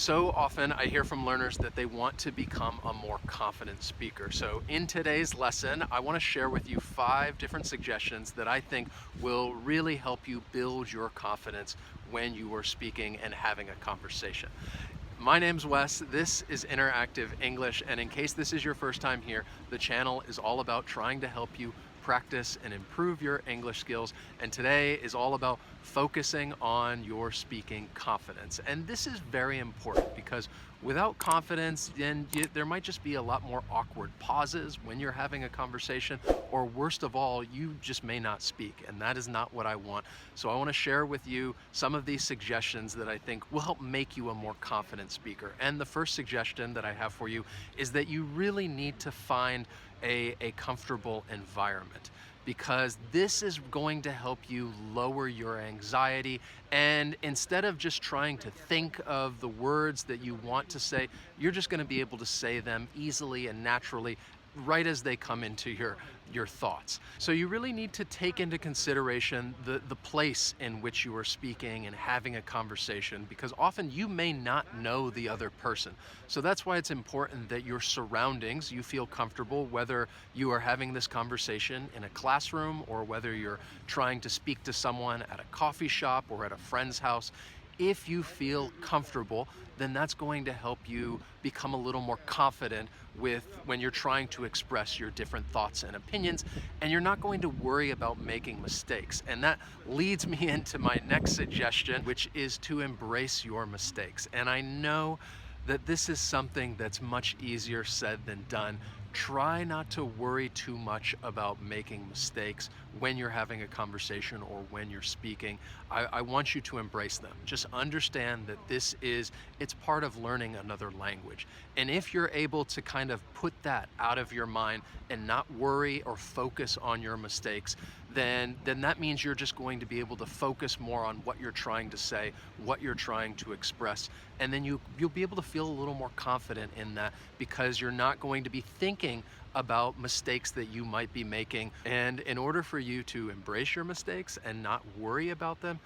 So often I hear from learners that they want to become a more confident speaker. So in today's lesson, I want to share with you 5 different suggestions that I think will really help you build your confidence when you are speaking and having a conversation. My name's Wes, this is Interactive English, and in case this is your first time here, the channel is all about trying to help you practice and improve your English skills, and today is all about focusing on your speaking confidence. And this is very important because without confidence, then there might just be a lot more awkward pauses when you're having a conversation, or worst of all, you just may not speak, and that is not what I want. So I want to share with you some of these suggestions that I think will help make you a more confident speaker. And the first suggestion that I have for you is that you really need to find a comfortable environment, because this is going to help you lower your anxiety. And instead of just trying to think of the words that you want to say, you're just going to be able to say them easily and naturally right as they come into your thoughts. So you really need to take into consideration the place in which you are speaking and having a conversation, because often you may not know the other person. So that's why it's important that your surroundings, you feel comfortable, whether you are having this conversation in a classroom or whether you're trying to speak to someone at a coffee shop or at a friend's house. If you feel comfortable, then that's going to help you become a little more confident when you're trying to express your different thoughts and opinions, and you're not going to worry about making mistakes. And that leads me into my next suggestion, which is to embrace your mistakes. And I know that this is something that's much easier said than done. Try not to worry too much about making mistakes when you're having a conversation or when you're speaking. I want you to embrace them. Just understand that it's part of learning another language. And if you're able to kind of put that out of your mind and not worry or focus on your mistakes, then that means you're just going to be able to focus more on what you're trying to say, what you're trying to express, and then you'll be able to feel a little more confident in that, because you're not going to be thinking about mistakes that you might be making. And in order for you to embrace your mistakes and not worry about them,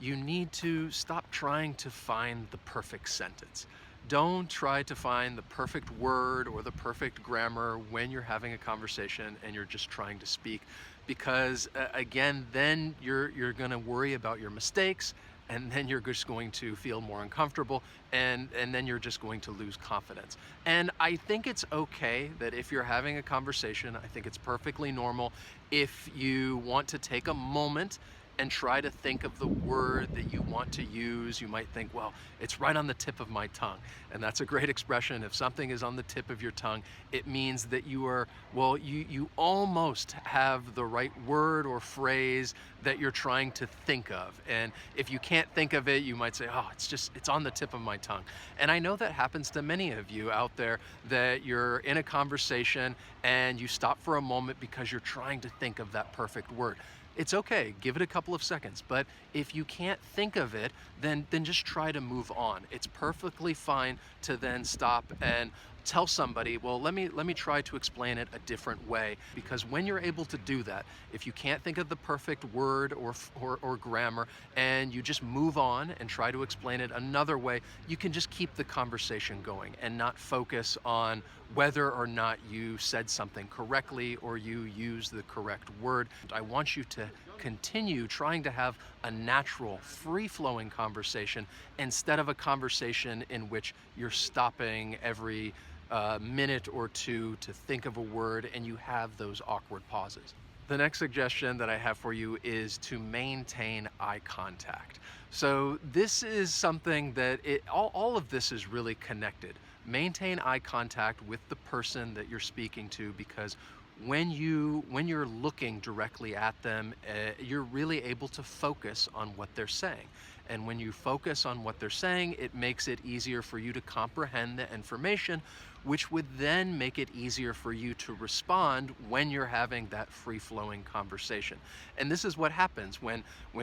you need to stop trying to find the perfect sentence. Don't try to find the perfect word or the perfect grammar when you're having a conversation and you're just trying to speak, because again, then you're going to worry about your mistakes, and then you're just going to feel more uncomfortable, and then you're just going to lose confidence. And I think it's okay that if you're having a conversation, I think it's perfectly normal if you want to take a moment and try to think of the word that you want to use. You might think, well, it's right on the tip of my tongue. And that's a great expression. If something is on the tip of your tongue, it means that you almost have the right word or phrase that you're trying to think of. And if you can't think of it, you might say, oh, it's on the tip of my tongue. And I know that happens to many of you out there, that you're in a conversation and you stop for a moment because you're trying to think of that perfect word. It's okay, give it a couple of seconds, but if you can't think of it, then just try to move on. It's perfectly fine to then stop and tell somebody, well, let me try to explain it a different way. Because when you're able to do that, if you can't think of the perfect word or grammar, and you just move on and try to explain it another way, you can just keep the conversation going and not focus on whether or not you said something correctly or you used the correct word. I want you to continue trying to have a natural, free-flowing conversation, instead of a conversation in which you're stopping every minute or two to think of a word and you have those awkward pauses. The next suggestion that I have for you is to maintain eye contact. So this is something that all of this is really connected. Maintain eye contact with the person that you're speaking to, because when you're looking directly at them, you're really able to focus on what they're saying. And when you focus on what they're saying, it makes it easier for you to comprehend the information, which would then make it easier for you to respond when you're having that free-flowing conversation. And this is what happens when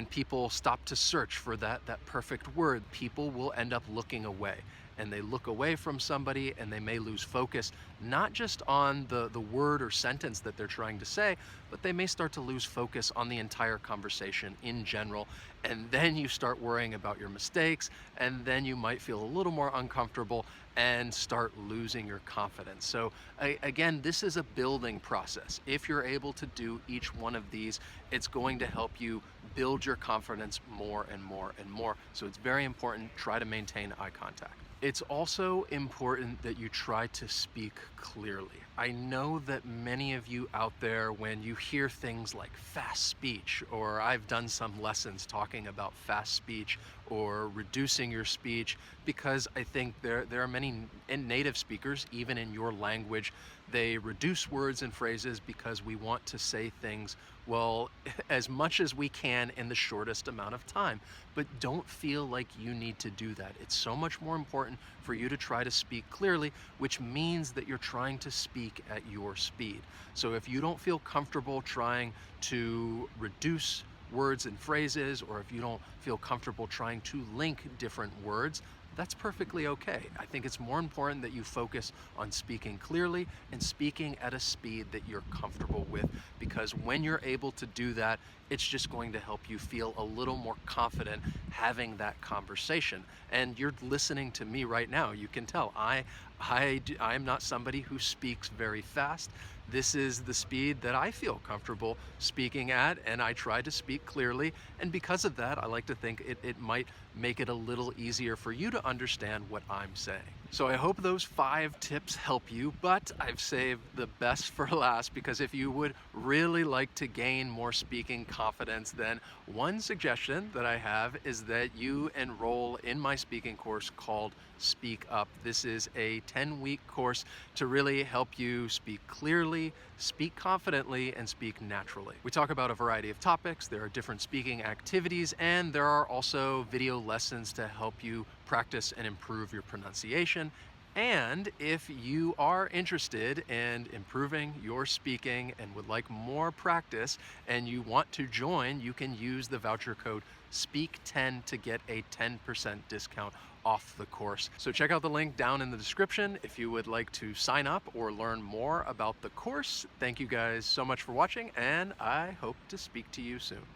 people stop to search for that perfect word. People will end up looking away, and they look away from somebody and they may lose focus, not just on the word or sentence that they're trying to say, but they may start to lose focus on the entire conversation in general. and then you start worrying about your mistakes, and then you might feel a little more uncomfortable and start losing your confidence. So again, this is a building process. If you're able to do each one of these, it's going to help you build your confidence more and more and more. So it's very important, try to maintain eye contact. It's also important that you try to speak clearly. I know that many of you out there, when you hear things like fast speech, or I've done some lessons talking about fast speech or reducing your speech, because I think there are many native speakers, even in your language, they reduce words and phrases because we want to say things, well, as much as we can in the shortest amount of time. But don't feel like you need to do that. It's so much more important for you to try to speak clearly, which means that you're trying to speak at your speed. So if you don't feel comfortable trying to reduce words and phrases, or if you don't feel comfortable trying to link different words, that's perfectly okay. I think it's more important that you focus on speaking clearly and speaking at a speed that you're comfortable with, because when you're able to do that, it's just going to help you feel a little more confident having that conversation. And you're listening to me right now. You can tell I'm not somebody who speaks very fast. This is the speed that I feel comfortable speaking at, and I try to speak clearly. And because of that, I like to think it might make it a little easier for you to understand what I'm saying. So I hope those 5 tips help you, but I've saved the best for last, because if you would really like to gain more speaking confidence, then one suggestion that I have is that you enroll in my speaking course called Speak Up. This is a 10-week course to really help you speak clearly, speak confidently, and speak naturally. We talk about a variety of topics, there are different speaking activities, and there are also video lessons to help you practice and improve your pronunciation. And if you are interested in improving your speaking and would like more practice and you want to join, you can use the voucher code SPEAK10 to get a 10% discount off the course. So check out the link down in the description if you would like to sign up or learn more about the course. Thank you guys so much for watching, and I hope to speak to you soon.